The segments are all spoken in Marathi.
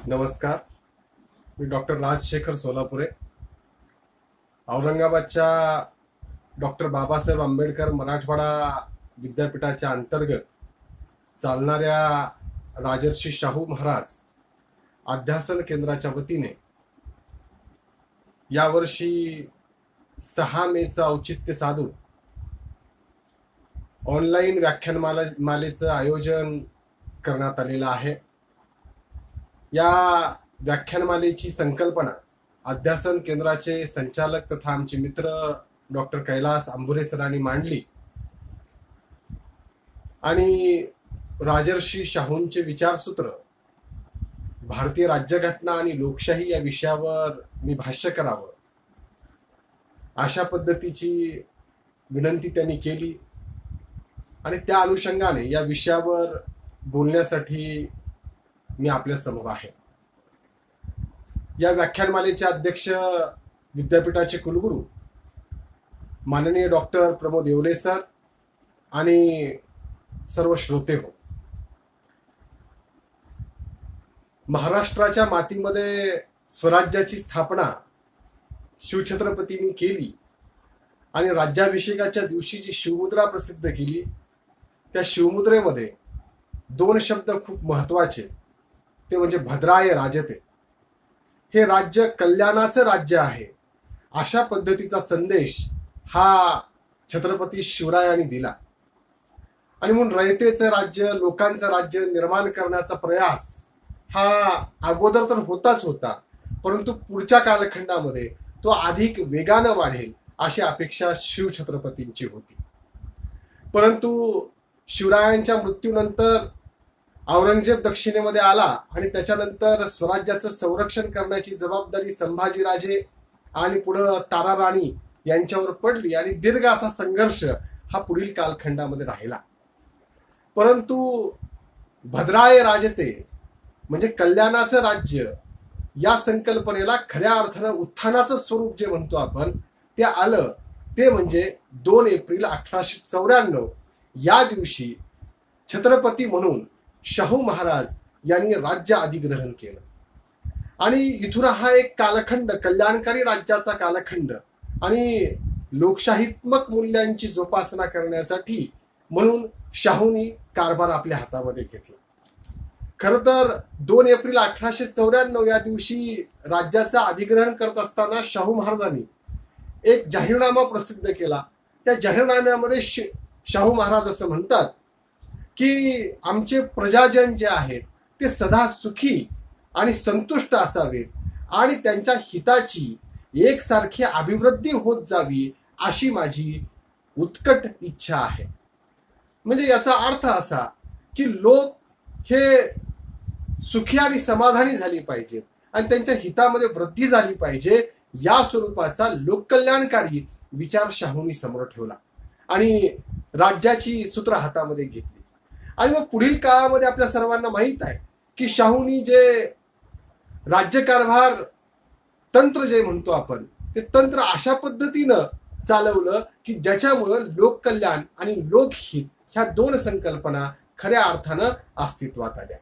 नमस्कार. मी डॉक्टर राजशेखर सोलापुरे, औरंगाबादच्या डॉक्टर बाबासाहेब आंबेडकर मराठवाडा विद्यापीठाच्या अंतर्गत चालणाऱ्या राजर्षी शाहू महाराज अध्यासन केंद्राच्या वतीने यावर्षी 6 मेचं औचित्य साधून ऑनलाईन व्याख्यानमालेचं आयोजन करण्यात आलेलं आहे. या व्याख्यानमालेची संकल्पना अध्यासन केंद्राचे संचालक तथा आमचे मित्र डॉक्टर कैलास अंबुरे सरांनी मांडली आणि राजर्षी शाहूंचे विचारसूत्र भारतीय राज्यघटना आणि लोकशाही या विषयावर मी भाष्य करावं अशा पद्धतीची विनंती त्यांनी केली आणि त्या अनुषंगाने या विषयावर बोलण्यासाठी मी आपल्या समोर आहे. या व्याख्यानमालेचे अध्यक्ष विद्यापीठाचे कुलगुरू माननीय डॉक्टर प्रमोद येवले सर आणि सर्व श्रोते हो. महाराष्ट्राच्या मातीमध्ये स्वराज्याची स्थापना शिवछत्रपतींनी केली आणि राज्याभिषेकाच्या दिवशी जी शिवमुद्रा प्रसिद्ध केली त्या शिवमुद्रेमध्ये 2 शब्द खूप महत्वाचे, ते म्हणजे भद्राय राजते. हे राज्य कल्याणाचं राज्य आहे अशा पद्धतीचा संदेश हा छत्रपती शिवरायांनी दिला आणि म्हणून रयतेचं राज्य, लोकांचं राज्य निर्माण करण्याचा प्रयास हा अगोदर तर होताच होता, परंतु पुढच्या कालखंडामध्ये तो अधिक वेगानं वाढेल अशी अपेक्षा शिवछत्रपतींची होती. परंतु शिवरायांच्या मृत्यूनंतर औरंगजेब दक्षिणेमध्ये आला आणि त्याच्यानंतर स्वराज्याचं संरक्षण करण्याची जबाबदारी संभाजीराजे आणि पुढं ताराराणी यांच्यावर पडली आणि दीर्घ असा संघर्ष हा पुढील कालखंडामध्ये राहिला. परंतु भद्राय राजते म्हणजे कल्याणाचं राज्य या संकल्पनेला खऱ्या अर्थानं उत्थानाचं स्वरूप जे म्हणतो आपण ते आलं. ते म्हणजे 2 एप्रिल 1894 या दिवशी छत्रपती म्हणून शाहू महाराज यांनी राज्य अधिग्रहण केलं आणि इथून हा एक कालखंड, कल्याणकारी राज्याचा कालखंड आणि लोकशाहीत्मक मूल्यांची जोपासना करण्यासाठी म्हणून शाहूंनी कारभार आपल्या हातामध्ये घेतला. खरं तर 2 एप्रिल 1894 या दिवशी राज्याचं अधिग्रहण करत असताना शाहू महाराजांनी एक जाहीरनामा प्रसिद्ध केला. त्या जाहीरनाम्यामध्ये शाहू महाराज असं म्हणतात की आमचे प्रजाजन जे आहेत ते सदा सुखी आणि संतुष्ट असावेत आणि त्यांच्या हिताची एकसारखी अभिवृद्धी होत जावी अशी माझी उत्कट इच्छा आहे. म्हणजे याचा अर्थ असा की लोक हे सुखी आणि समाधानी झाली पाहिजेत आणि त्यांच्या हितामध्ये वृद्धी झाली पाहिजे या स्वरूपाचा लोककल्याणकारी विचार शाहूंनी समोर ठेवला आणि राज्याची सूत्र हातामध्ये घेतली. आणि मग पुढील काळामध्ये आपल्या सर्वांना माहीत आहे की शाहूंनी जे राज्यकारभार तंत्र जे म्हणतो आपण ते तंत्र अशा पद्धतीनं चालवलं की ज्याच्यामुळं लोककल्याण आणि लोकहित ह्या 2 संकल्पना खऱ्या अर्थानं अस्तित्वात आल्या.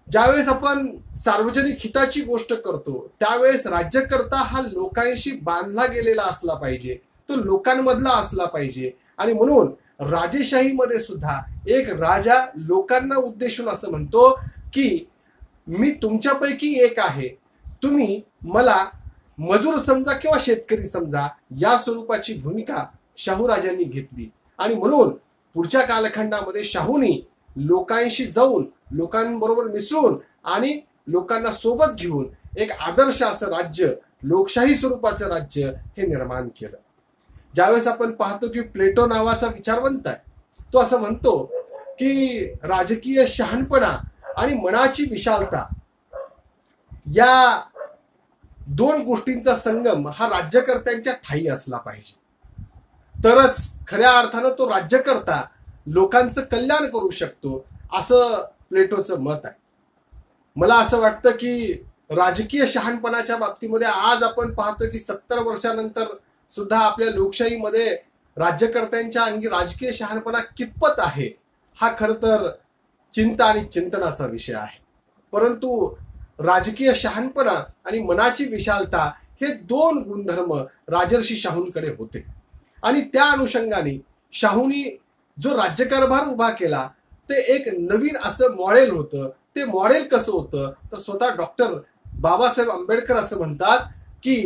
ज्यावेळेस आपण सार्वजनिक हिताची गोष्ट करतो त्यावेळेस राज्यकर्ता हा लोकांशी बांधला गेलेला असला पाहिजे, तो लोकांमधला असला पाहिजे आणि म्हणून राजेशाहीमध्ये सुद्धा एक राजा लोकांना उद्देशून असं म्हणतो की मी तुमच्यापैकी एक आहे, तुम्ही मला मजूर समजा किंवा शेतकरी समजा या स्वरूपाची भूमिका शाहू राजांनी घेतली आणि म्हणून पुढच्या कालखंडामध्ये शाहूंनी लोकांशी जाऊन, लोकांबरोबर मिसळून आणि लोकांना सोबत घेऊन एक आदर्श असं राज्य, लोकशाही स्वरूपाचं राज्य हे निर्माण केलं. ज्यावेळेस आपण पाहतो की प्लेटो नावाचा विचारवंत आहे, तो असं म्हणतो की राजकीय शहाणपणा आणि मनाची विशालता या 2 गोष्टींचा संगम हा राज्यकर्त्यांच्या ठायी असला पाहिजे, तरच खऱ्या अर्थानं तो राज्यकर्ता लोकांचं कल्याण करू शकतो असं प्लेटोचं मत आहे. मला असं वाटतं की राजकीय शहाणपणाच्या बाबतीमध्ये आज आपण पाहतो की 70 वर्षानंतर सुद्धा आपल्या लोकशाहीमध्ये राज्यकर्त्यांच्या अंगी राजकीय शहाणपणा कितपत आहे हा खरं तर चिंता आणि चिंतनाचा विषय आहे. परंतु राजकीय शहाणपणा आणि मनाची विशालता हे दोन गुणधर्म राजर्षी शाहूंकडे होते. आणि त्या अनुषंगाने शाहूंनी जो राज्यकारभार उभा केला ते एक नवीन असं मॉडेल होतं. ते मॉडेल कसं होतं तर स्वतः डॉक्टर बाबासाहेब आंबेडकर असं म्हणतात की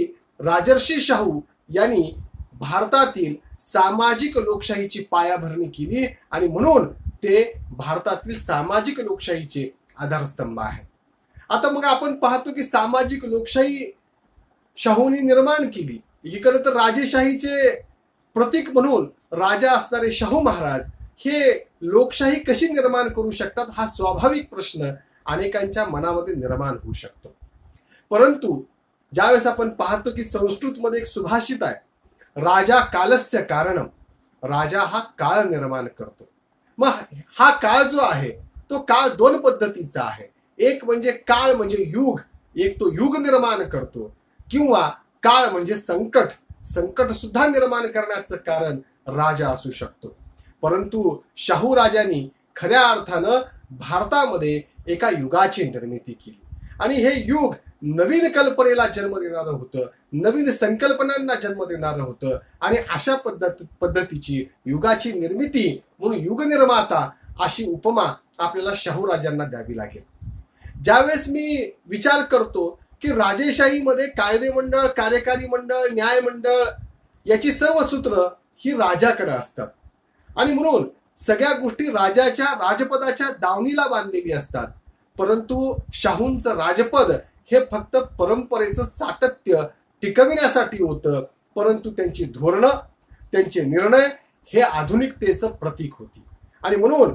राजर्षी शाहू यांनी भारतातील सामाजिक लोकशाहीची पायाभरणी केली आणि म्हणून ते भारतातील सामाजिक लोकशाहीचे आधारस्तंभ आहेत. आता मग आपण पाहतो की सामाजिक लोकशाही शाहूंनी निर्माण केली. एकीकडे तर राजेशाहीचे प्रतीक म्हणून राजा असणारे शाहू महाराज हे लोकशाही कशी निर्माण करू शकतात हा स्वाभाविक प्रश्न अनेकांच्या मनामध्ये निर्माण होऊ शकतो. परंतु ज्यावेळेस आपण पाहतो की संस्कृतमध्ये एक सुभाषित आहे, राजा कालस्य कारणम, राजा हा काळ निर्माण करतो. मग हा काळ जो आहे तो काळ दोन पद्धतीचा आहे. एक म्हणजे काळ म्हणजे युग, एक तो युग निर्माण करतो, किंवा काळ म्हणजे संकट, संकट सुद्धा निर्माण करण्याचं कारण राजा असू शकतो. परंतु शाहू राजांनी खऱ्या अर्थानं भारतामध्ये एका युगाची निर्मिती केली आणि हे युग नवीन कल्पनेला जन्म देणारं होतं, नवीन संकल्पनांना जन्म देणारं होतं आणि अशा पद्धतीची युगाची निर्मिती म्हणून युग निर्माता अशी उपमा आपल्याला शाहू राजांना द्यावी लागेल. ज्यावेळेस मी विचार करतो की राजेशाहीमध्ये कायदे मंडळ, कार्यकारी मंडळ, न्याय मंडळ याची सर्व सूत्र ही राजाकडे असतात आणि म्हणून सगळ्या गोष्टी राजाच्या राजपदाच्या दावणीला बांधलेली असतात. परंतु शाहूंचं राजपद हे फक्त परंपरेचं सातत्य टिकविण्यासाठी होतं, परंतु त्यांची धोरणं, त्यांचे निर्णय हे आधुनिकतेचं प्रतीक होती. आणि म्हणून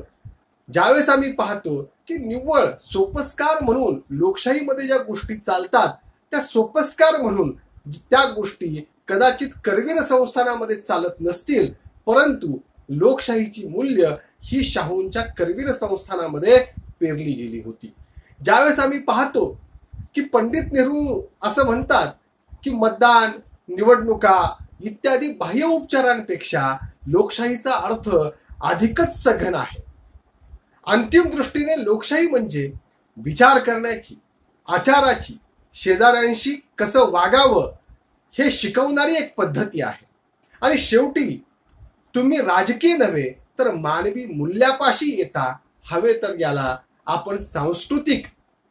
ज्यावेळेस आम्ही पाहतो की निव्वळ सोपस्कार म्हणून लोकशाहीमध्ये ज्या गोष्टी चालतात त्या सोपस्कार म्हणून त्या गोष्टी कदाचित करवीर संस्थानामध्ये चालत नसतील, परंतु लोकशाहीची मूल्य ही शाहूंच्या करवीर संस्थानामध्ये पेरली गेली होती. ज्यावेळेस आम्ही पाहतो की पंडित नेहरू असं म्हणतात की मतदान, निवडणुका इत्यादी बाह्य उपचारांपेक्षा लोकशाहीचा अर्थ अधिकच सघन आहे. अंतिम दृष्टीने लोकशाही म्हणजे विचार करण्याची, आचाराची, शेजाऱ्यांशी कसं वागावं हे शिकवणारी एक पद्धती आहे. आणि शेवटी तुम्ही राजकीय नव्हे तर मानवी मूल्यापाशी येता हवे तर याला आपण सांस्कृतिक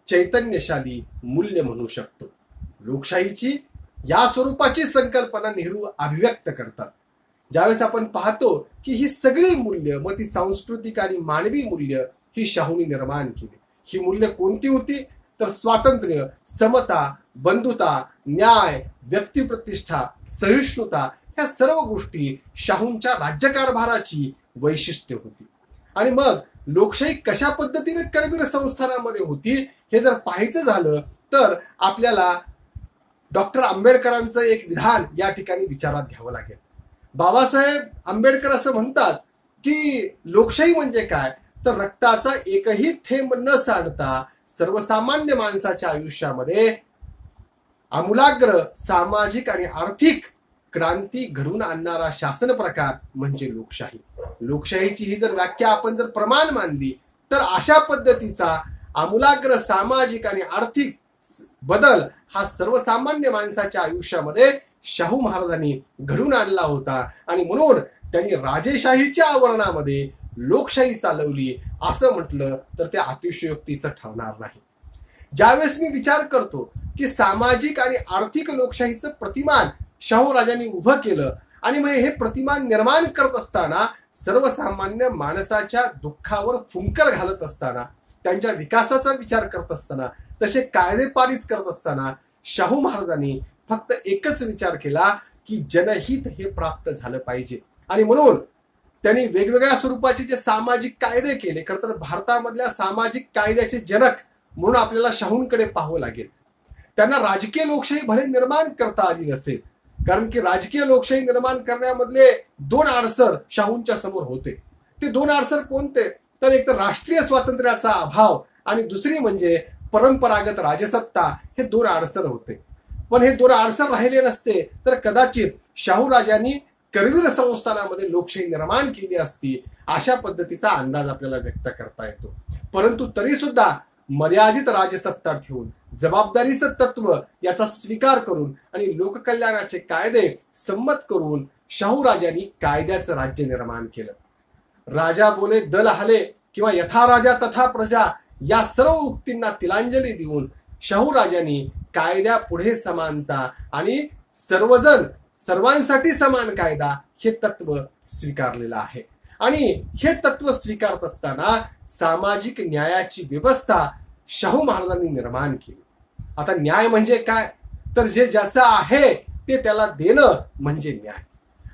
चैतन्यशाली मूल्य म्हणू शकतो. लोकशाहीची या स्वरूपाची संकल्पना नेहरू अभिव्यक्त करतात. ज्यावेळेस आपण पाहतो की ही सगळी मूल्य, मग ती सांस्कृतिक आणि मानवी मूल्य ही शाहूंनी निर्माण केली. ही मूल्य कोणती होती तर स्वातंत्र्य, समता, बंधुता, न्याय, व्यक्तिप्रतिष्ठा, सहिष्णुता ह्या सर्व गोष्टी शाहूंच्या राज्यकारभाराची वैशिष्ट्य होती. आणि मग लोकशाही कशा पद्धतीने करवीर संस्थानामध्ये होती हे जर पाहायचं झालं तर आपल्याला डॉक्टर आंबेडकरांचं एक विधान या ठिकाणी विचारात घ्यावं लागेल. बाबासाहेब आंबेडकर असं म्हणतात की लोकशाही म्हणजे काय तर रक्ताचा एकही थेंब न सांडता सर्वसामान्य माणसाच्या आयुष्यामध्ये आमूलाग्र सामाजिक आणि आर्थिक क्रांती घडवून आणणारा शासन प्रकार म्हणजे लोकशाही. लोकशाहीची ही जर व्याख्या आपण जर प्रमाण मानली तर अशा पद्धतीचा आमूलाग्र सामाजिक आणि आर्थिक बदल हा सर्वसामान्य माणसाच्या आयुष्यामध्ये शाहू महाराजांनी घडून आणला होता आणि म्हणून त्यांनी राजेशाहीच्या आवरणामध्ये लोकशाही चालवली असं म्हटलं तर ते अतिशयोक्तीचं ठरणार नाही. ज्यावेळेस मी विचार करतो की सामाजिक आणि आर्थिक लोकशाहीचं प्रतिमान शाहू राजांनी उभं केलं आणि मग हे प्रतिमान निर्माण करत असताना सर्वसामान्य माणसाच्या दुःखावर फुंकर घालत असताना, त्यांच्या विकासाचा विचार करत असताना, तसे कायदे पारित करत असताना शाहू महाराजांनी फक्त एकच विचार केला की जनहित हे प्राप्त झालं पाहिजे. आणि म्हणून त्यांनी वेगवेगळ्या स्वरूपाचे जे सामाजिक कायदे केले. खरं तर भारतामधल्या सामाजिक कायद्याचे जनक म्हणून आपल्याला शाहूंकडे पाहावं लागेल. त्यांना राजकीय लोकशाही भले निर्माण करता आली नसेल, कारण की राजकीय लोकशाही निर्माण करण्यामधले दोन आडसर शाहूंच्या समोर होते. ते दोन आडसर कोणते तर एक तर राष्ट्रीय स्वातंत्र्याचा अभाव आणि दुसरी म्हणजे परंपरागत राजसत्ता. हे दोन आडसर होते. पण हे दोन आडसर राहिले नसते तर कदाचित शाहू राजांनी करवीर संस्थानामध्ये लोकशाही निर्माण केली असती अशा पद्धतीचा अंदाज आपल्याला व्यक्त करता येतो. परंतु तरी सुद्धा मर्यादित राजसत्ता ठेवून जबाबदारीचं तत्व याचा स्वीकार करून आणि लोककल्याणाचे कायदे संमत करून शाहू राजांनी कायद्याचं राज्य निर्माण केलं. राजा बोले दल हले किंवा यथा राजा तथा प्रजा या सर्व उक्तींना तिलांजली देऊन शाहू राजांनी कायद्यापुढे समानता आणि सर्वांसाठी समान कायदा हे तत्व स्वीकारलेलं आहे. आणि हे तत्व स्वीकारत असताना सामाजिक न्यायाची व्यवस्था शाहू महाराजांनी निर्माण केली. आता न्याय म्हणजे काय, तर जे ज्याचं आहे ते त्याला देणं म्हणजे न्याय.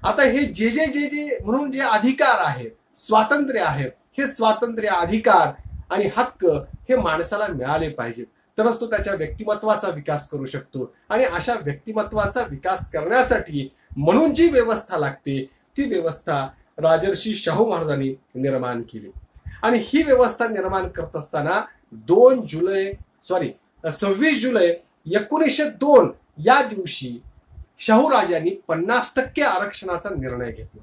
आता हे जे म्हणून जे अधिकार आहेत, स्वातंत्र्य आहे, हे स्वातंत्र्य, अधिकार आणि हक्क हे माणसाला मिळाले पाहिजेत, तरच तो त्याच्या व्यक्तिमत्वाचा विकास करू शकतो. आणि अशा व्यक्तिमत्वाचा विकास करण्यासाठी म्हणून जी व्यवस्था लागते ती व्यवस्था राजर्षी शाहू महाराजांनी निर्माण केली. आणि ही व्यवस्था निर्माण करत असताना 26 जुलै 1902 या दिवशी शाहू राजांनी 50% आरक्षणाचा निर्णय घेतला.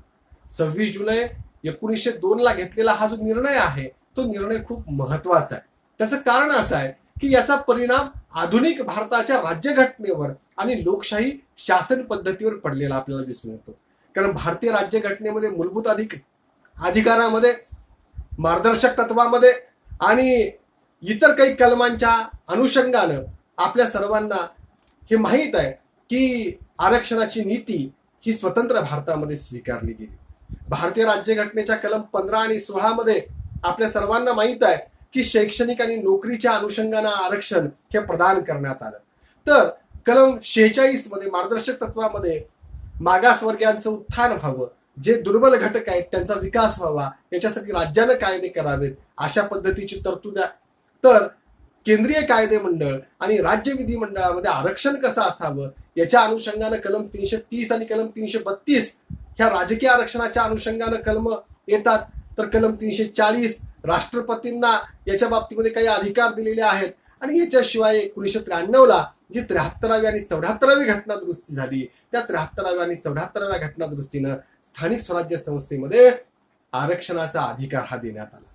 26 जुलै 1902 ला घेतलेला हा जो निर्णय आहे तो निर्णय खूप महत्वाचा आहे. त्याचं कारण असं आहे की याचा परिणाम आधुनिक भारताच्या राज्यघटनेवर आणि लोकशाही शासन पद्धतीवर पडलेला आपल्याला दिसून येतो. कारण भारतीय राज्यघटनेमध्ये मूलभूत अधिकारामध्ये, मार्गदर्शक तत्वामध्ये आणि इतर काही कलमांच्या अनुषंगानं आपल्या सर्वांना हे माहीत आहे की आरक्षणाची नीती ही स्वतंत्र भारतामध्ये स्वीकारली गेली. भारतीय राज्यघटनेच्या कलम 15 आणि 16 मध्ये आपल्या सर्वांना माहीत आहे की शैक्षणिक आणि नोकरीच्या अनुषंगानं आरक्षण हे प्रदान करण्यात आलं. तर कलम 46 मध्ये मार्गदर्शक तत्वामध्ये मागासवर्गीयांचं उत्थान व्हावं, जे दुर्बल घटक आहेत त्यांचा विकास व्हावा, याच्यासाठी राज्यानं कायदे करावेत अशा पद्धतीची तरतूद आहे. तर केंद्रीय कायदे मंडळ आणि राज्य विधिमंडळामध्ये आरक्षण कसं असावं याच्या अनुषंगानं कलम 330 आणि कलम 332 ह्या राजकीय आरक्षणाच्या अनुषंगानं कलम येतात. तर कलम 340 राष्ट्रपतींना याच्या बाबतीमध्ये काही अधिकार दिलेले आहेत. आणि याच्याशिवाय 1993 ला जी 73वी आणि 74वी घटना दुरुस्ती झाली, त्या 73व्या आणि 74व्या घटना दुरुस्तीनं स्थानिक स्वराज्य संस्थेमध्ये आरक्षणाचा अधिकार हा देण्यात आला.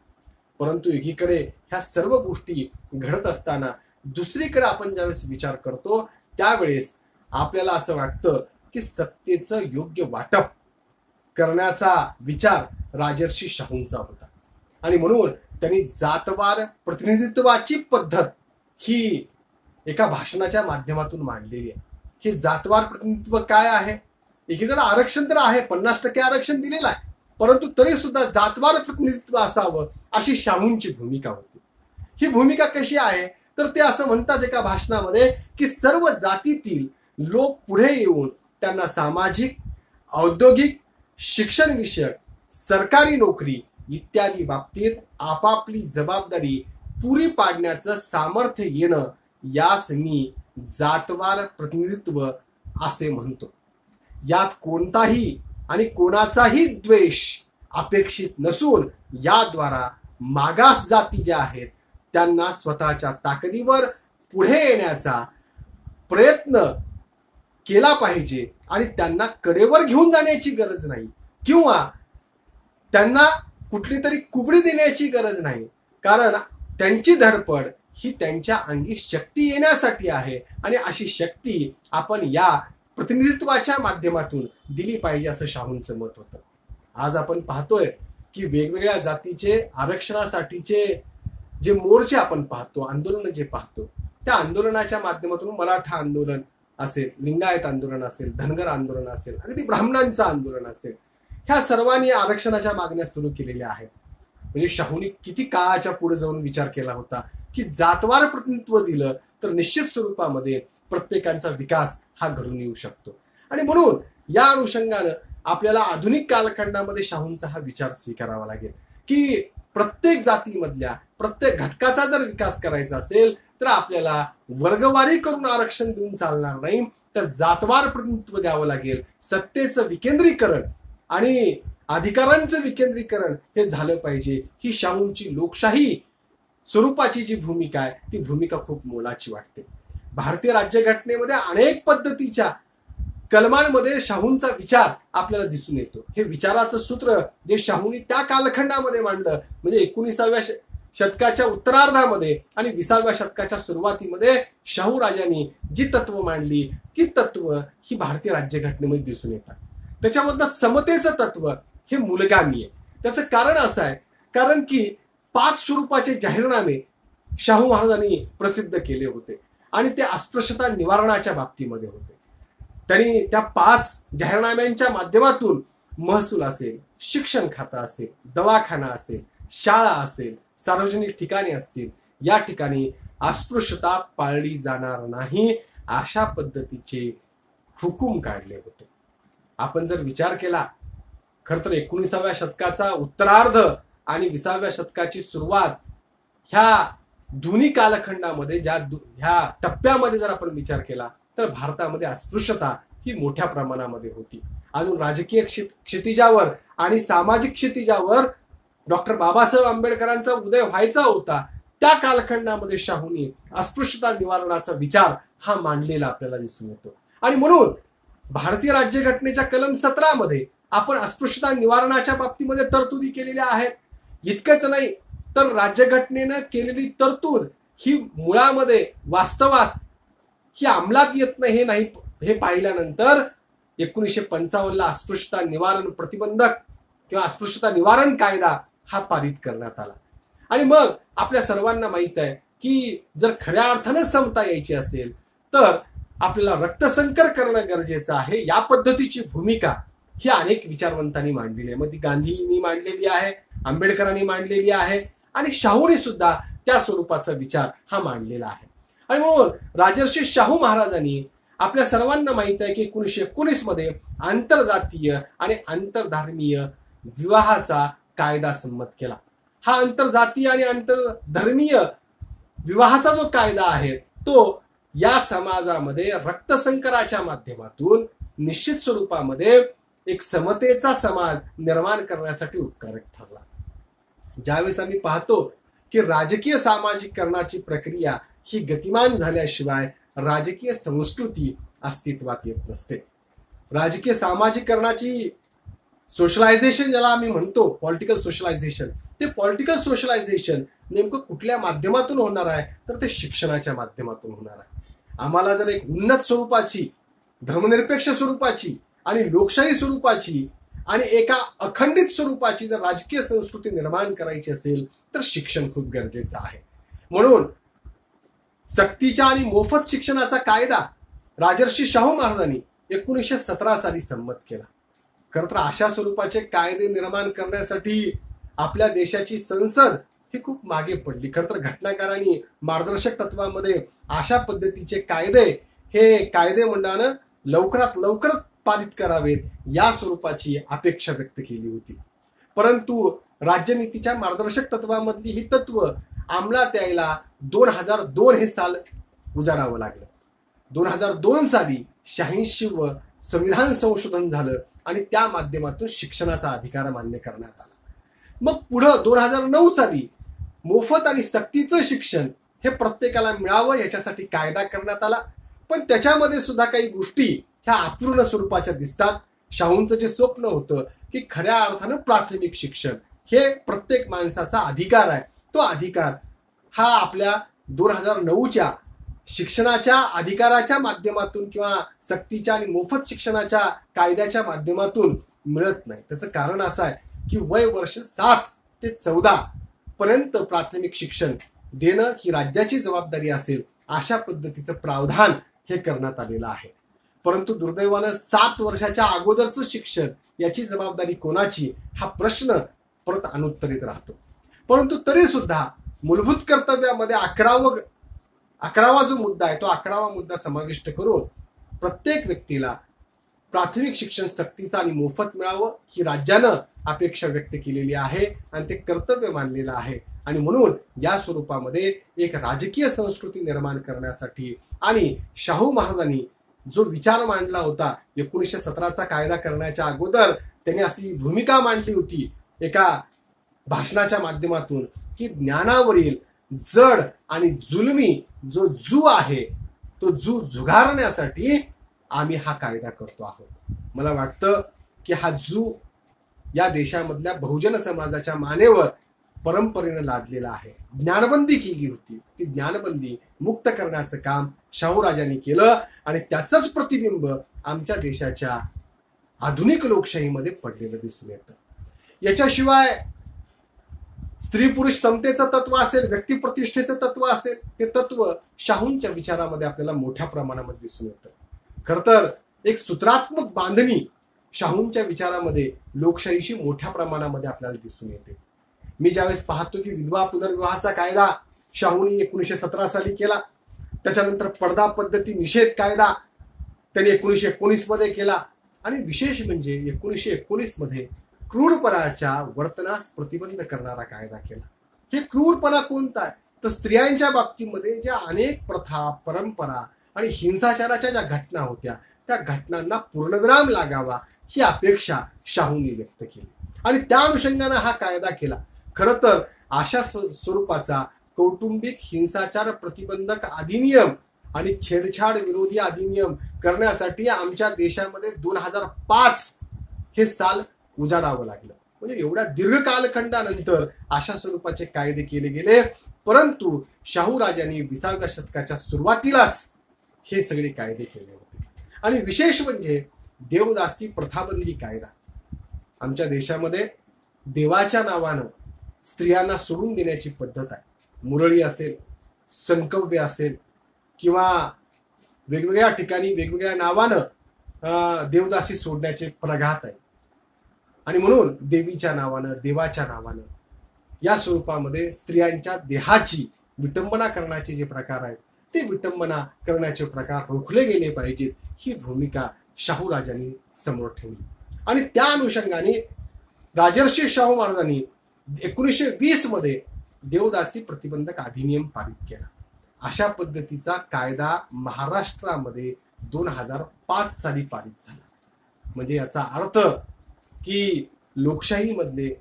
परंतु एकीकडे ह्या सर्व गोष्टी घडत असताना दुसरीकडे आपण ज्यावेळेस विचार करतो त्यावेळेस आपल्याला असं वाटतं की सत्तेचं योग्य वाटप करण्याचा विचार राजर्षी शाहूंचा होता. आणि म्हणून त्यांनी जातवार प्रतिनिधित्वाची पद्धत ही एका भाषणाच्या माध्यमातून मांडलेली आहे. हे जातवार प्रतिनिधित्व काय आहे? एकीकडे आरक्षण तर आहे, 50% आरक्षण दिलेलं आहे, परंतु तरी सुद्धा जातवार प्रतिनिधित्व असावं अशी शाहूंची भूमिका होती. ही भूमिका कशी आहे तर ते असं म्हणतात एका भाषणामध्ये की सर्व जातीतील लोक पुढे येऊन त्यांना सामाजिक, औद्योगिक, शिक्षण विषयक, सरकारी नोकरी इत्यादी बाबतीत आपापली जबाबदारी पुरी पाडण्याचं सामर्थ्य येणं यास मी जातवार प्रतिनिधित्व असे म्हणतो. यात कोणताही आणि कोणाचाही द्वेष अपेक्षित नसून याद्वारा मागास जाती ज्या आहेत त्यांना स्वतःच्या ताकदीवर पुढे येण्याचा प्रयत्न केला पाहिजे. आणि त्यांना कडेवर घेऊन जाण्याची गरज नाही किंवा त्यांना कुठली तरी कुबडी देण्याची गरज नाही, कारण त्यांची धडपड ही त्यांच्या अंगी शक्ती येण्यासाठी आहे. आणि अशी शक्ती आपण या प्रतिनिधित्वाच्या माध्यमातून दिली पाहिजे असं शाहूंचं मत होतं. आज आपण पाहतोय की वेगवेगळ्या जातीचे आरक्षणासाठीचे जे मोर्चे आपण पाहतो, आंदोलन जे पाहतो, त्या आंदोलनाच्या माध्यमातून मराठा आंदोलन असेल, लिंगायत आंदोलन असेल, धनगर आंदोलन असेल, अगदी ब्राह्मणांचं आंदोलन असेल, ह्या सर्वांनी आरक्षणाच्या मागण्या सुरू केलेल्या आहेत. म्हणजे शाहूंनी किती काळाच्या पुढे जाऊन विचार केला होता की जातवार प्रतिनिधित्व दिलं तर निश्चित स्वरूपामध्ये प्रत्येकाचा विकास हा घडून येऊ शकतो. आणि म्हणून या अनुषंगानं आपल्याला आधुनिक कालखंडामध्ये शाहूंचा हा विचार स्वीकारावा लागेल की प्रत्येक जातीमधल्या प्रत्येक घटकाचा जर विकास करायचा असेल तर आपल्याला वर्गवारी करून आरक्षण देऊन चालणार नाही, तर जातवार प्रतिनिधित्व द्यावं लागेल. सत्तेचं विकेंद्रीकरण आणि अधिकारांचं विकेंद्रीकरण हे झालं पाहिजे. ही शाहूंची लोकशाही स्वरूपाची जी भूमिका आहे ती भूमिका खूप मोलाची वाटते. भारतीय राज्यघटनेमध्ये अनेक पद्धतीच्या कलमांमध्ये शाहूंचा विचार आपल्याला दिसून येतो. हे विचाराचं सूत्र जे शाहूंनी त्या कालखंडामध्ये मांडलं म्हणजे 19व्या शतकाच्या उत्तरार्धामध्ये आणि 20व्या शतकाच्या सुरुवातीमध्ये शाहू राजांनी जी तत्व मांडली ती तत्व ही भारतीय राज्यघटनेमध्ये दिसून येतात. त्याच्यामधलं समतेचं तत्व हे मूलगामी आहे. त्याचं कारण असं आहे कारण की 5 स्वरूपाचे जाहीरनामे शाहू महाराजांनी प्रसिद्ध केले होते आणि ते अस्पृश्यता निवारणाच्या बाबतीमध्ये होते. त्यांनी त्या 5 जाहीरनाम्यांच्या माध्यमातून महसूल असेल, शिक्षण खातं असेल, दवाखाना असेल, शाळा असेल, सार्वजनिक ठिकाणी असतील, या ठिकाणी अस्पृश्यता पाळली जाणार नाही अशा पद्धतीचे हुकूम काढले होते. आपण जर विचार केला खरं तर 19व्या शतकाचा उत्तरार्ध आणि 20व्या शतकाची सुरुवात ह्या दोन्ही कालखंडामध्ये ह्या टप्प्यामध्ये जर आपण विचार केला तर भारतामध्ये अस्पृश्यता ही मोठ्या प्रमाणामध्ये होती. अजून राजकीय क्षितिजावर आणि सामाजिक क्षितिजावर डॉक्टर बाबासाहेब आंबेडकरांचा उदय व्हायचा होता. त्या कालखंडामध्ये शाहूंनी अस्पृश्यता निवारणाचा विचार हा मांडलेला आपल्याला दिसून येतो. आणि म्हणून भारतीय राज्यघटनेच्या कलम 17 मध्ये आपण अस्पृश्यता निवारणाच्या बाबतीमध्ये तरतुदी केलेल्या आहेत. इतकंच नाही तर राज्यघटनेनं केलेली तरतूद ही मुळामध्ये वास्तवात ही अंमलात येत नाही हे पाहिल्यानंतर 1955ला अस्पृश्यता निवारण प्रतिबंधक किंवा अस्पृश्यता निवारण कायदा हा पारित करण्यात आला. आणि मग आपल्या सर्वांना माहित आहे की जर खऱ्या अर्थानं समता यायची असेल तर आपल्याला रक्तसंकर करणं गरजेचं आहे. या पद्धतीची भूमिका ही अनेक विचारवंतांनी मांडलेली आहे. मग ती गांधींनी मांडलेली आहे, आंबेडकरांनी मांडलेली आहे आणि शाहूने सुद्धा त्या स्वरूपाचा विचार हा मांडलेला आहे. आणि म्हणून राजर्षी शाहू महाराजांनी आपल्या सर्वांना माहित आहे की 1919 मध्ये आंतरजातीय आणि आंतरधर्मीय विवाहाचा कायदा संमत केला. हा आंतरजातीय आणि आंतरधर्मीय विवाहाचा जो कायदा आहे तो या समाजामध्ये रक्तसंकराच्या माध्यमातून निश्चित स्वरूपामध्ये एक समतेचा समाज निर्माण करण्यासाठी उपकारक ठरला. ज्यावेळेस आम्ही पाहतो की राजकीय सामाजिकरणाची प्रक्रिया ही गतिमान झाल्याशिवाय राजकीय संस्कृती अस्तित्वात येत नसते. राजकीय सामाजिकरणाची सोशलायझेशन ज्याला आम्ही म्हणतो पॉलिटिकल सोशलायझेशन, ते पॉलिटिकल सोशलायझेशन नेमकं कुठल्या माध्यमातून होणार आहे तर ते शिक्षणाच्या माध्यमातून होणार आहे. आम्हाला जर एक उन्नत स्वरूपाची, धर्मनिरपेक्ष स्वरूपाची आणि लोकशाही स्वरूपाची आणि एका अखंडित स्वरूपाची जर राजकीय संस्कृती निर्माण करायची असेल तर शिक्षण खूप गरजेचं आहे. म्हणून सक्तीच्या आणि मोफत शिक्षणाचा कायदा राजर्षी शाहू महाराजांनी 1917 साली संमत केला. खरं तर अशा स्वरूपाचे कायदे निर्माण करण्यासाठी आपल्या देशाची संसद ही खूप मागे पडली. खरं तर घटनाकारांनी मार्गदर्शक तत्वामध्ये अशा पद्धतीचे कायदे हे कायदे मंडळानं लवकरात लवकर पारित करावेत या स्वरूपाची अपेक्षा व्यक्त केली होती. परंतु राज्यनीतीच्या मार्गदर्शक तत्वामधली ही तत्व अंमलात यायला 2002 हे साल उजाडावं लागलं. 2002 साली 86व संविधान संशोधन झालं आणि त्या माध्यमातून शिक्षणाचा अधिकार मान्य करण्यात आला. मग पुढं 2009 साली मोफत आणि सक्तीचं शिक्षण हे प्रत्येकाला मिळावं याच्यासाठी कायदा करण्यात आला. पण त्याच्यामध्ये सुद्धा काही गोष्टी ह्या अपूर्ण स्वरूपाच्या दिसतात. शाहूंचं जे स्वप्न होतं की खऱ्या अर्थानं प्राथमिक शिक्षण हे प्रत्येक माणसाचा अधिकार आहे, तो अधिकार हा आपल्या 2009च्या शिक्षणाच्या अधिकाराच्या माध्यमातून किंवा सक्तीच्या आणि मोफत शिक्षणाच्या कायद्याच्या माध्यमातून मिळत नाही. त्याचं कारण असं आहे की वय वर्ष 7 ते 14 पर्यंत प्राथमिक शिक्षण देणं ही राज्याची जबाबदारी असेल अशा पद्धतीचं प्रावधान हे करण्यात आलेलं आहे. परंतु दुर्दैवानं 7 वर्षाच्या अगोदरचं शिक्षण याची जबाबदारी कोणाची हा प्रश्न परत अनुत्तरित राहतो. परंतु तरी सुद्धा मूलभूत कर्तव्यामध्ये 11वा जो मुद्दा आहे तो 11वा मुद्दा समाविष्ट करून प्रत्येक व्यक्तीला प्राथमिक शिक्षण सक्तीचं आणि मोफत मिळावं ही राज्यानं अपेक्षा व्यक्त केलेली आहे आणि ते कर्तव्य मानलेलं आहे. आणि म्हणून या स्वरूपामध्ये एक राजकीय संस्कृती निर्माण करण्यासाठी आणि शाहू महाराजांनी जो विचार मांडला होता 1917चा कायदा करण्याच्या अगोदर त्यांनी अशी भूमिका मांडली होती एका भाषणाच्या माध्यमातून की ज्ञानावरील जड आणि जुलमी जो जू आहे तो जू झुगारण्यासाठी आम्ही हा कायदा करतो आहोत. मला वाटतं की हा जू या देशामधल्या बहुजन समाजाच्या मानेवर परंपरेनं लादलेला आहे. ज्ञानबंदी केली होती, ती ज्ञानबंदी मुक्त करण्याचं काम शाहूराजांनी केलं आणि त्याचंच प्रतिबिंब आमच्या देशाच्या आधुनिक लोकशाहीमध्ये पडलेलं दिसून येतं. याच्याशिवाय स्त्री पुरुष समतेचं तत्व असेल, व्यक्तिप्रतिष्ठेचं तत्व असेल, ते तत्व शाहूंच्या विचारामध्ये आपल्याला मोठ्या प्रमाणामध्ये दिसून येतं. खरं तर एक सूत्रात्मक बांधणी शाहूंच्या विचारामध्ये लोकशाहीशी मोठ्या प्रमाणामध्ये आपल्याला दिसून येते. मी ज्यावेळेस पाहतो की विधवा पुनर्विवाहाचा कायदा शाहूंनी 1917 साली केला, त्याच्यानंतर पडदा पद्धती निषेध कायदा त्यांनी 1919 मध्ये केला आणि विशेष म्हणजे 1919 मध्ये क्रूरपणाच्या वर्तनास प्रतिबंध करणारा कायदा केला. हे क्रूरपणा कोणता आहे तर स्त्रियांच्या बाबतीमध्ये ज्या अनेक प्रथा, परंपरा आणि हिंसाचाराच्या ज्या घटना होत्या त्या घटनांना पूर्णविराम लागावा ही अपेक्षा शाहूंनी व्यक्त केली आणि त्या अनुषंगाने हा कायदा केला. खरं तर अशा स्वरूपाचा कौटुंबिक हिंसाचार प्रतिबंधक अधिनियम आणि छेडछाड विरोधी अधिनियम करण्यासाठी आमच्या देशामध्ये 2005 हे साल उजाडावं लागलं. म्हणजे एवढ्या दीर्घ कालखंडानंतर अशा स्वरूपाचे कायदे केले गेले, परंतु शाहूराजांनी 20व्या शतकाच्या सुरुवातीलाच हे सगळे कायदे केले होते. आणि विशेष म्हणजे देवदासी प्रथाबंदी कायदा. आमच्या देशामध्ये देवाच्या नावानं स्त्रियांना सोडून देण्याची पद्धत आहे. मुरळी असेल, संकव्य असेल किंवा वेगवेगळ्या ठिकाणी वेगवेगळ्या नावानं देवदासी सोडण्याचे प्रघात आहे. आणि म्हणून देवीच्या नावानं, देवाच्या नावानं या स्वरूपामध्ये स्त्रियांच्या देहाची विटंबना करण्याचे जे प्रकार आहेत ते विटंबना करण्याचे प्रकार रोखले गेले पाहिजेत ही भूमिका शाहूराजांनी समोर ठेवली. आणि त्या अनुषंगाने राजर्षी शाहू महाराजांनी 1920 मध्ये देवदासी प्रतिबंधक अधिनियम पारित केला. अशा पद्धतीचा कायदा महाराष्ट्रामध्ये 2005 साली पारित झाला. म्हणजे याचा अर्थ की लोकशाहीमधले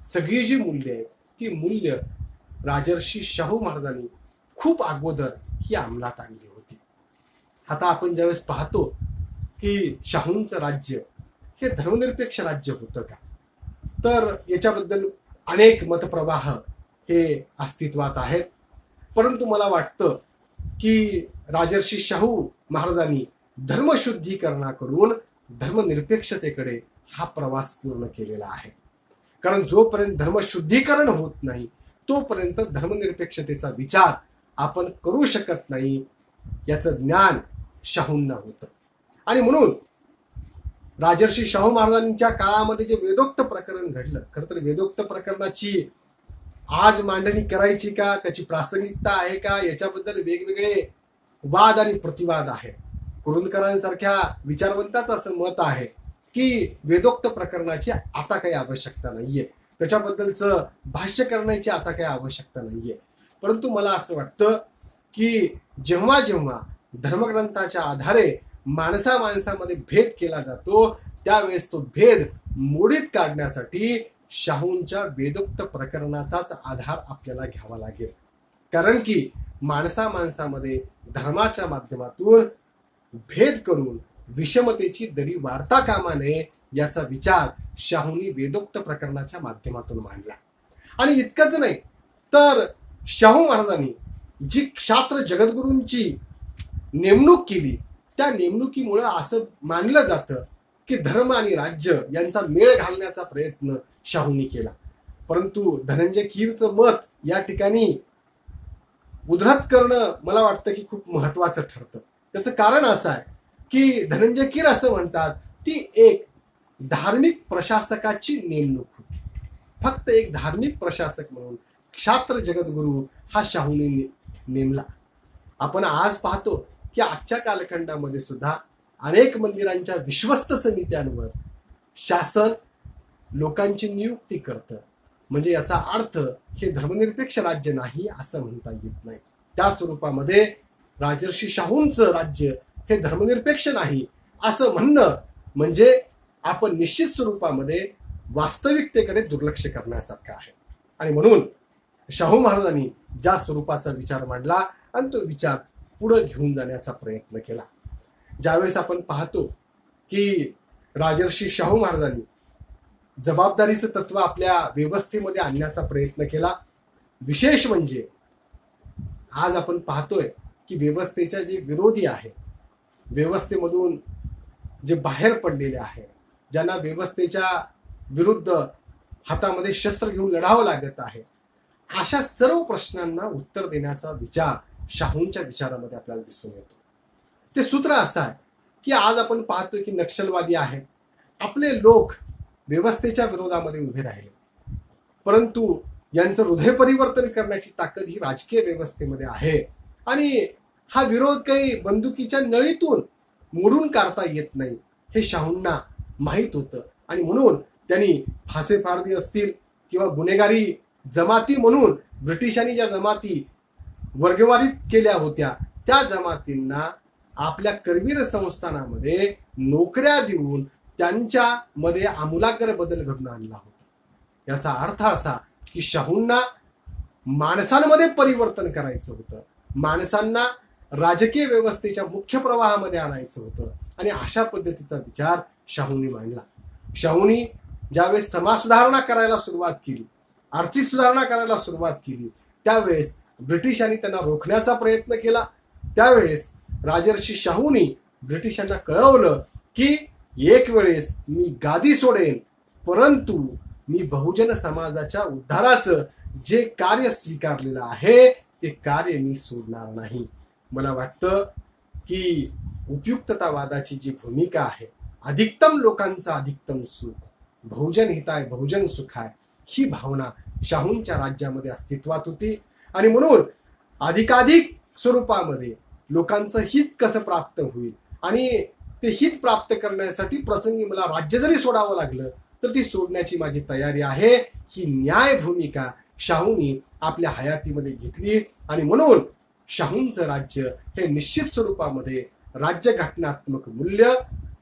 सगळी जी मूल्य आहेत ती मूल्य राजर्षी शाहू महाराजांनी खूप अगोदर ही अंमलात आणली होती. आता आपण ज्यावेळेस पाहतो की शाहूंचं राज्य हे धर्मनिरपेक्ष राज्य होतं का, तर याच्याबद्दल अनेक मतप्रवाह हे अस्तित्वात आहेत. परंतु मला वाटतं की राजर्षी शाहू महाराजांनी धर्मशुद्धीकरणाकडून धर्मनिरपेक्षतेकडे हा प्रवास पूर्ण केलेला आहे. कारण जोपर्यंत धर्मशुद्धीकरण होत नाही तोपर्यंत धर्मनिरपेक्षतेचा विचार आपण करू शकत नाही याचं ज्ञान शाहूंना होतं. आणि म्हणून राजर्षी शाहू महाराजांच्या काळामध्ये जे वेदोक्त प्रकरण घडलं, खरं तर वेदोक्त प्रकरणाची आज मांडणी करायची का, त्याची प्रासंगिकता आहे का, याच्याबद्दल वेगवेगळे वाद आणि प्रतिवाद आहेत. कुरुंदकरांसारख्या विचारवंताचं असं मत आहे की वेदोक्त प्रकरणाची आता काही आवश्यकता नाहीये, त्याच्याबद्दलचं भाष्य करण्याची आता काही आवश्यकता नाहीये. परंतु मला असं वाटतं की जेव्हा जेव्हा धर्मग्रंथाच्या आधारे माणसामध्ये भेद केला जातो त्यावेळेस तो भेद मोडीत काढण्यासाठी शाहूंच्या वेदोक्त प्रकरणाचाच आधार आपल्याला घ्यावा लागेल. कारण की माणसामध्ये धर्माच्या माध्यमातून भेद करून विषमतेची दरी वाढता कामा नये याचा विचार शाहूंनी वेदोक्त प्रकरणाच्या माध्यमातून मांडला. आणि इतकंच नाही तर शाहू महाराजांनी जी क्षात्र जगद्गुरूंची नेमणूक केली त्या नेमणुकीमुळे असं मानलं जातं की धर्म आणि राज्य यांचा मेळ घालण्याचा प्रयत्न शाहूंनी केला. परंतु धनंजय कीरचं मत या ठिकाणी उद्धृत करणं मला वाटतं की खूप महत्वाचं ठरतं. त्याचं कारण असं आहे की धनंजय कीर असं म्हणतात ती एक धार्मिक प्रशासकाची नेमणूक होती. फक्त एक धार्मिक प्रशासक म्हणून क्षात्र जगद्गुरू हा शाहूंनी नेमला. आपण आज पाहतो की आजच्या कालखंडामध्ये सुद्धा अनेक मंदिरांच्या विश्वस्त समित्यांवर शासन लोकांची नियुक्ती करतं. म्हणजे याचा अर्थ हे धर्मनिरपेक्ष राज्य नाही असं म्हणता येत नाही. त्या स्वरूपामध्ये राजर्षी शाहूंचं राज्य हे धर्मनिरपेक्ष नाही असं म्हणणं म्हणजे आपण निश्चित स्वरूपामध्ये वास्तविकतेकडे दुर्लक्ष करण्यासारखं आहे. आणि म्हणून शाहू महाराजांनी ज्या स्वरूपाचा विचार मांडला आणि तो विचार पुढे घेऊन जाण्याचा प्रयत्न केला. ज्यावेळेस आपण पाहतो की राजर्षी शाहू महाराजांनी जबाबदारीचं तत्व आपल्या व्यवस्थेमध्ये आणण्याचा प्रयत्न केला. विशेष म्हणजे आज आपण पाहतोय की व्यवस्थेच्या जे विरोधी आहेत, व्यवस्थेमधून जे बाहेर पडलेले आहेत, ज्यांना व्यवस्थेच्या विरुद्ध हातामध्ये शस्त्र घेऊन लढावं लागत आहे, अशा सर्व प्रश्नांना उत्तर देण्याचा विचार शाहूंच्या विचारामध्ये आपल्याला दिसून येतो. ते सूत्र असं आहे की आज आपण पाहतोय की नक्षलवादी आहेत, आपले लोक व्यवस्थेच्या विरोधामध्ये उभे राहिले, परंतु यांचं हृदय परिवर्तन करण्याची ताकद ही राजकीय व्यवस्थेमध्ये आहे आणि हा विरोध काही बंदुकीच्या नळीतून मोडून काढता येत नाही हे शाहूंना माहीत होतं. आणि म्हणून त्यांनी फासेफार्दी असतील किंवा गुन्हेगारी जमाती म्हणून ब्रिटिशांनी ज्या जमाती वर्गवारीत केल्या होत्या त्या जमातींना आपल्या करवीर संस्थानामध्ये नोकऱ्या देऊन त्यांच्यामध्ये आमूलाग्र बदल घडून आणला होता. याचा अर्थ असा की शाहूंना माणसांमध्ये परिवर्तन करायचं होतं, माणसांना राजकीय व्यवस्थेच्या मुख्य प्रवाहामध्ये आणायचं होतं आणि अशा पद्धतीचा विचार शाहूंनी मांडला. शाहूंनी ज्यावेळेस समाज सुधारणा करायला सुरुवात केली, आर्थिक सुधारणा करायला सुरुवात केली, त्यावेळेस ब्रिटिशांनी त्यांना रोखण्याचा प्रयत्न केला. त्यावेळेस राजर्षी शाहूंनी ब्रिटिशांना कळवलं की एक वेळेस मी गादी सोडेन, परंतु मी बहुजन समाजाच्या उद्धाराचं जे कार्य स्वीकारलेलं आहे ते कार्य मी सोडणार नाही. मला वाटतं की उपयुक्ततावादाची जी भूमिका आहे, अधिकतम लोकांचं अधिकतम सुख, बहुजन हिताय बहुजन सुखाय, ही भावना शाहूंच्या राज्यामध्ये अस्तित्वात होती आणि म्हणून अधिकाधिक स्वरूपामध्ये लोकांचं हित कसं प्राप्त होईल आणि ते हित प्राप्त करण्यासाठी प्रसंगी मला राज्य जरी सोडावं लागलं तर ती सोडण्याची माझी तयारी आहे, ही न्याय भूमिका शाहूंनी आपल्या हयातीमध्ये घेतली. आणि म्हणून शाहूंचं राज्य हे निश्चित स्वरूपामध्ये राज्य घटनात्मक मूल्य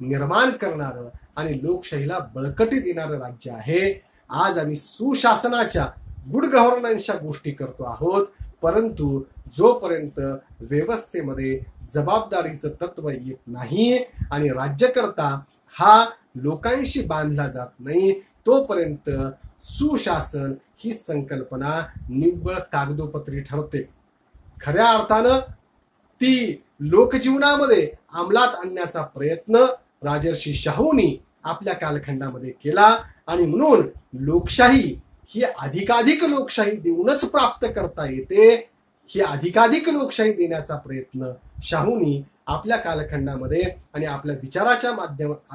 निर्माण करणारं आणि लोकशाहीला बळकटी देणारं राज्य आहे. आज आम्ही सुशासनाच्या गुड गव्हर्नन्सच्या गोष्टी करतो आहोत, परंतु जोपर्यंत व्यवस्थेमध्ये जबाबदारीचं तत्व येत नाही आणि राज्यकर्ता हा लोकांशी बांधला जात नाही, तोपर्यंत सुशासन ही संकल्पना निव्वळ कागदोपत्री ठरते. खऱ्या अर्थानं ती लोकजीवनामध्ये अंमलात आणण्याचा प्रयत्न राजर्षी शाहूंनी आपल्या कालखंडामध्ये केला आणि म्हणून लोकशाही ही अधिकाधिक लोकशाही देऊनच प्राप्त करता येते. ही अधिकाधिक लोकशाही देण्याचा प्रयत्न शाहूंनी आपल्या कालखंडामध्ये आणि आपल्या विचाराच्या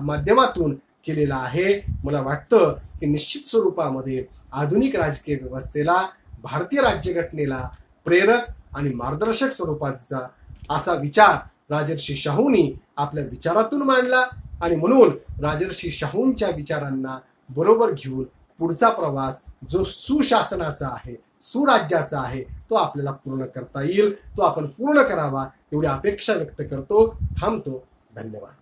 माध्यमातून केलेला आहे. मला वाटतं की निश्चित स्वरूपामध्ये आधुनिक राजकीय व्यवस्थेला, भारतीय राज्यघटनेला प्रेरक आणि मार्गदर्शक स्वरूपाचा असा विचार राजर्षी शाहूंनी आपल्या विचारातून मांडला आणि म्हणून राजर्षी शाहूंच्या विचारांना बरोबर घेऊन पुढचा प्रवास जो सुशासनाचा आहे, सुराज्याचा आहे, तो आपल्याला पूर्ण करता येईल, तो आपण पूर्ण करावा एवढी अपेक्षा व्यक्त करतो. थांबतो. धन्यवाद.